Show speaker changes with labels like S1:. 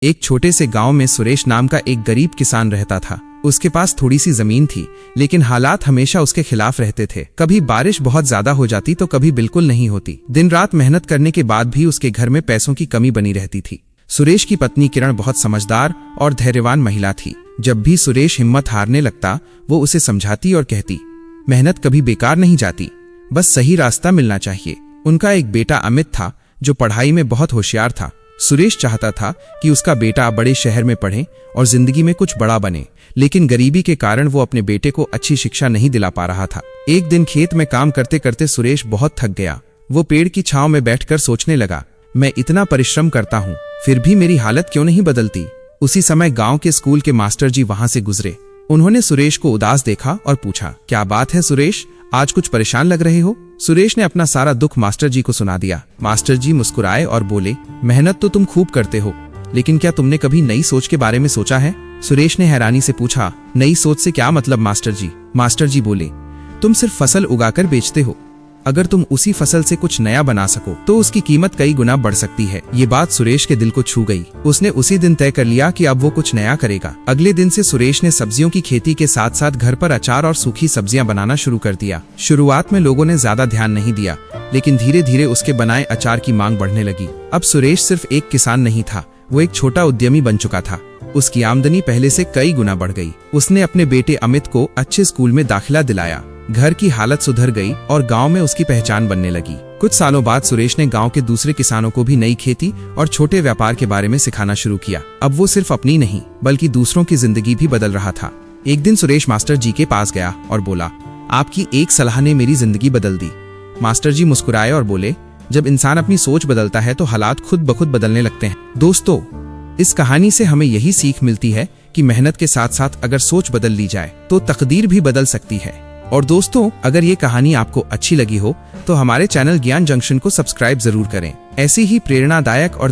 S1: एक छोटे से गांव में सुरेश नाम का एक गरीब किसान रहता था। उसके पास थोड़ी सी जमीन थी, लेकिन हालात हमेशा उसके खिलाफ रहते थे। कभी बारिश बहुत ज्यादा हो जाती तो कभी बिल्कुल नहीं होती। दिन रात मेहनत करने के बाद भी उसके घर में पैसों की कमी बनी रहती थी। सुरेश की पत्नी किरण बहुत समझदार और धैर्यवान महिला थी। जब भी सुरेश हिम्मत हारने लगता, वो उसे समझाती और कहती, मेहनत कभी बेकार नहीं जाती, बस सही रास्ता मिलना चाहिए। उनका एक बेटा अमित था जो पढ़ाई में बहुत होशियार था। सुरेश चाहता था कि उसका बेटा बड़े शहर में पढ़े और जिंदगी में कुछ बड़ा बने, लेकिन गरीबी के कारण वो अपने बेटे को अच्छी शिक्षा नहीं दिला पा रहा था। एक दिन खेत में काम करते करते सुरेश बहुत थक गया। वो पेड़ की छांव में बैठकर सोचने लगा, मैं इतना परिश्रम करता हूँ, फिर भी मेरी हालत क्यों नहीं बदलती। उसी समय गांव के स्कूल के मास्टर जी वहां से गुजरे। उन्होंने सुरेश को उदास देखा और पूछा, क्या बात है सुरेश, आज कुछ परेशान लग रहे हो। सुरेश ने अपना सारा दुख मास्टर जी को सुना दिया। मास्टर जी मुस्कुराए और बोले, मेहनत तो तुम खूब करते हो, लेकिन क्या तुमने कभी नई सोच के बारे में सोचा है। सुरेश ने हैरानी से पूछा, नई सोच से क्या मतलब मास्टर जी। मास्टर जी बोले, तुम सिर्फ फसल उगाकर बेचते हो, अगर तुम उसी फसल से कुछ नया बना सको तो उसकी कीमत कई गुना बढ़ सकती है। ये बात सुरेश के दिल को छू गई। उसने उसी दिन तय कर लिया कि अब वो कुछ नया करेगा। अगले दिन से सुरेश ने सब्जियों की खेती के साथ साथ घर पर अचार और सूखी सब्जियां बनाना शुरू कर दिया। शुरुआत में लोगों ने ज्यादा ध्यान नहीं दिया, लेकिन धीरे धीरे उसके बनाए अचार की मांग बढ़ने लगी। अब सुरेश सिर्फ एक किसान नहीं था, वो एक छोटा उद्यमी बन चुका था। उसकी आमदनी पहले से कई गुना बढ़ गई। उसने अपने बेटे अमित को अच्छे स्कूल में दाखिला दिलाया। घर की हालत सुधर गई और गांव में उसकी पहचान बनने लगी। कुछ सालों बाद सुरेश ने गांव के दूसरे किसानों को भी नई खेती और छोटे व्यापार के बारे में सिखाना शुरू किया। अब वो सिर्फ अपनी नहीं बल्कि दूसरों की जिंदगी भी बदल रहा था। एक दिन सुरेश मास्टर जी के पास गया और बोला, आपकी एक सलाह ने मेरी जिंदगी बदल दी। मास्टर जी मुस्कुराए और बोले, जब इंसान अपनी सोच बदलता है तो हालात खुद ब खुद बदलने लगते हैं। दोस्तों, इस कहानी से हमें यही सीख मिलती है कि मेहनत के साथ साथ अगर सोच बदल ली जाए तो तकदीर भी बदल सकती है। और दोस्तों, अगर ये कहानी आपको अच्छी लगी हो तो हमारे चैनल ज्ञान जंक्शन को सब्सक्राइब जरूर करें। ऐसी ही प्रेरणादायक और